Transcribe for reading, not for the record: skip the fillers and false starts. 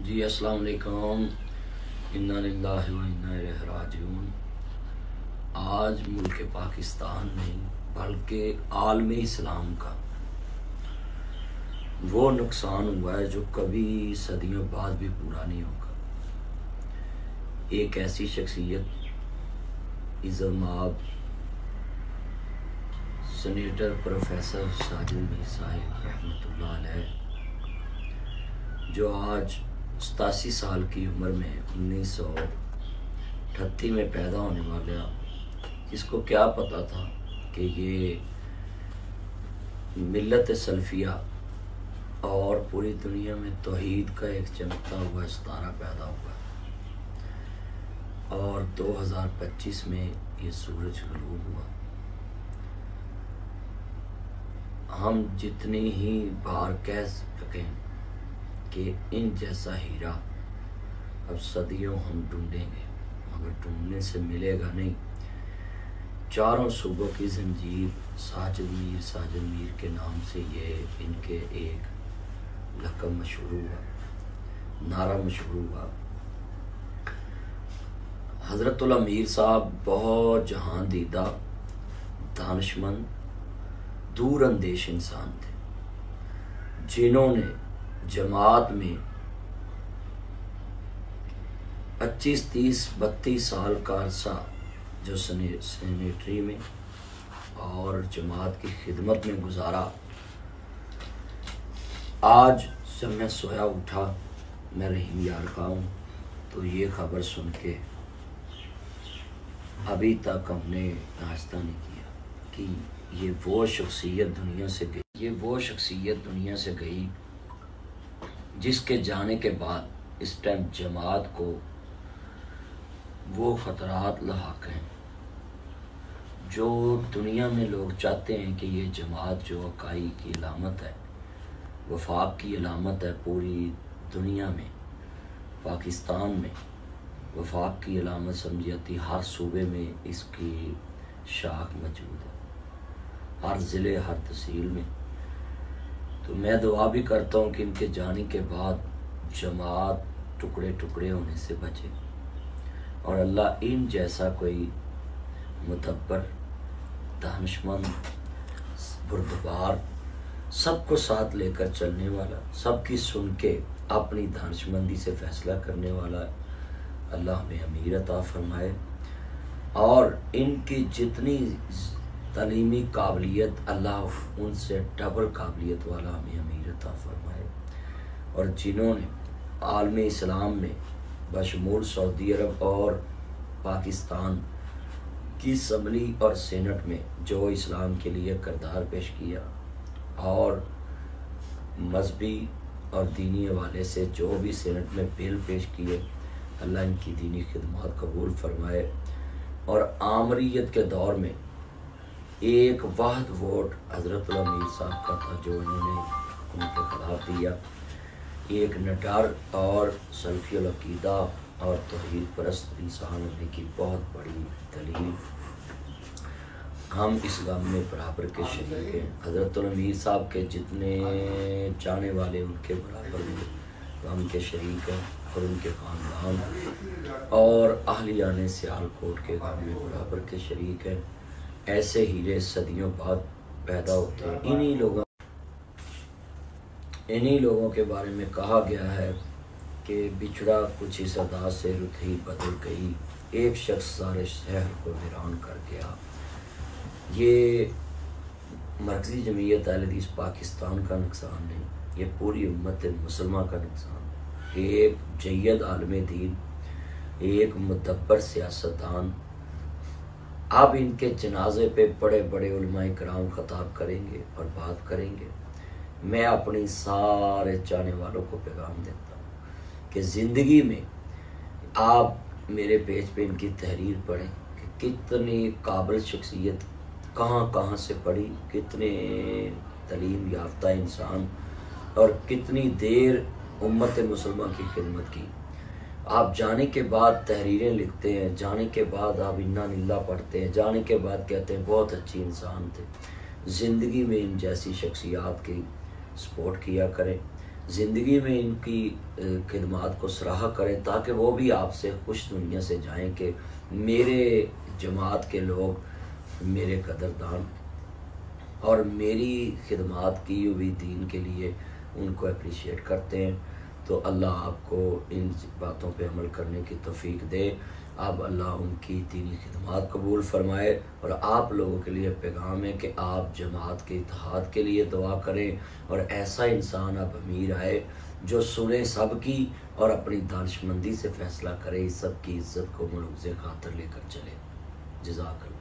जी अस्सलाम वालेकुम। इन्ना लिल्लाहि व इन्ना इलैहि राजिऊन। आज मुल्क पाकिस्तान नहीं बल्कि आलम इस्लाम का वो नुकसान हुआ है जो कभी सदियों बाद भी पूरा नहीं होगा। एक ऐसी शख्सियत इज़्ज़त माब सीनेटर प्रोफेसर साजिद मीर साहिब रहमतुल्लाह अलैह, जो आज 87 साल की उम्र में 1938 में पैदा होने वाला, जिसको क्या पता था कि ये मिल्लत सल्फिया और पूरी दुनिया में तौहीद का एक चमकता हुआ सितारा पैदा हुआ और 2025 में ये सूरज ग़ुरूब हुआ। हम जितनी ही बार कह सकें कि इन जैसा हीरा अब सदियों हम ढूंढेंगे मगर ढूंढने से मिलेगा नहीं। चारों सूबों की जंजीर साजिद मीर के नाम से ये इनके एक लक़ब मशहूर हुआ, नारा मशहूर हुआ। हज़रतुल्लाह मीर साहब बहुत जहां दीदा, दानिशमंद, दूर अंदेश इंसान थे, जिन्होंने जमात में 25, 30, 32 साल का अरसा जो सेनेटरी में और जमात की खिदमत में गुजारा। आज जब मैं सोया उठा, मैं रहीम यार का हूँ, तो ये खबर सुन के अभी तक हमने नाश्ता नहीं किया कि ये वो शख्सियत दुनिया से गई, ये वो शख्सियत दुनिया से गई जिसके जाने के बाद इस टाइम जमात को वो ख़तरात लाहक हैं जो दुनिया में लोग चाहते हैं कि ये जमात जो अकाई की अलामत है, वफाक की अलामत है, पूरी दुनिया में, पाकिस्तान में वफाक की अलामत समझी जाती। हर सूबे में इसकी शाख मौजूद है, हर ज़िले, हर तहसील में। तो मैं दुआ भी करता हूँ कि इनके जाने के बाद जमात टुकड़े टुकड़े होने से बचे और अल्लाह इन जैसा कोई मुतब्बर, दानिशमंद, बुर्दबार, सबको साथ लेकर चलने वाला, सबकी सुन के अपनी दानिशमंदी से फैसला करने वाला अल्लाह हमें अमीर अता फरमाए और इनकी जितनी तालीमी काबिलियत अल्लाह उनसे डबल काबिलियत वाला हमें अमीर अता फरमाए। और जिन्होंने आलम इस्लाम में बशमूल सऊदी अरब और पाकिस्तान की असम्बली और सेनेट में जो इस्लाम के लिए किरदार पेश किया और मजहबी और दीनी हवाले से जो भी सेनेट में बिल पेश किए, अल्लाह इनकी दीनी खिदमत कबूल फरमाए। और आमरीत के दौर में एक वाहद वोट हज़रतुल्लाह मीर साहब का था जो इन्होंने हुकूमत के खिलाफ दिया। एक निडर और सल्फ़ी अक़ीदा और तौहीद परस्त इंसान होने की बहुत बड़ी दलील। हम इस गम में बराबर के शरीक हैं। हज़रतुल्लाह मीर साहब के जितने चाहने वाले उनके बराबर में गम के शरीक हैं और उनके ख़ानदान और अहलियाने सियालकोट के गम में बराबर के शरीक हैं। ऐसे हीरे सदियों बाद पैदा होते हैं। इन्हीं लोगों के बारे में कहा गया है कि बिछड़ा कुछ इस अदा से रुत ही बदल गई, एक शख्स सारे शहर को वीरान कर गया। ये मरकज़ी जमीयत अहले हदीस पाकिस्तान का नुकसान नहीं, ये पूरी उम्मत मुसलमान का नुकसान। एक जय्यद आलिम दीन, एक मुदब्बर सियासतदान अब इनके जनाजे पे बड़े बड़े उलमाए कराम खताब करेंगे और बात करेंगे। मैं अपनी सारे चाहने वालों को पैगाम देता हूँ कि ज़िंदगी में आप मेरे पेज पे इनकी तहरीर पढ़ें कि कितनी काबिल शख्सियत कहाँ कहाँ से पढ़ी, कितने तालीम याफ्ता इंसान और कितनी देर उम्मत मुसलमान की खिदमत की। आप जाने के बाद तहरीरें लिखते हैं, जाने के बाद आप इन्ना लिल्लाह पढ़ते हैं, जाने के बाद कहते हैं बहुत अच्छी इंसान थे। ज़िंदगी में इन जैसी शख्सियात की सपोर्ट किया करें ज़िंदगी में इनकी खिदमात को सराहा करें, ताकि वो भी आपसे खुश दुनिया से जाएं कि मेरे जमात के लोग, मेरे कदरदान और मेरी खिदमात की हुई दीन के लिए उनको अप्रिशिएट करते हैं। तो अल्लाह आपको इन बातों पे अमल करने की तौफीक दे। अब अल्लाह उनकी दीनी खिदमात कबूल फरमाए। और आप लोगों के लिए पैगाम है कि आप जमात के इत्तेहाद के लिए दुआ करें और ऐसा इंसान अब अमीर आए जो सुने सब की और अपनी दानिशमंदी से फ़ैसला करे, इस सब की इज़्ज़त को मलूज़ खातर लेकर चले। जज़ाकल्लाह।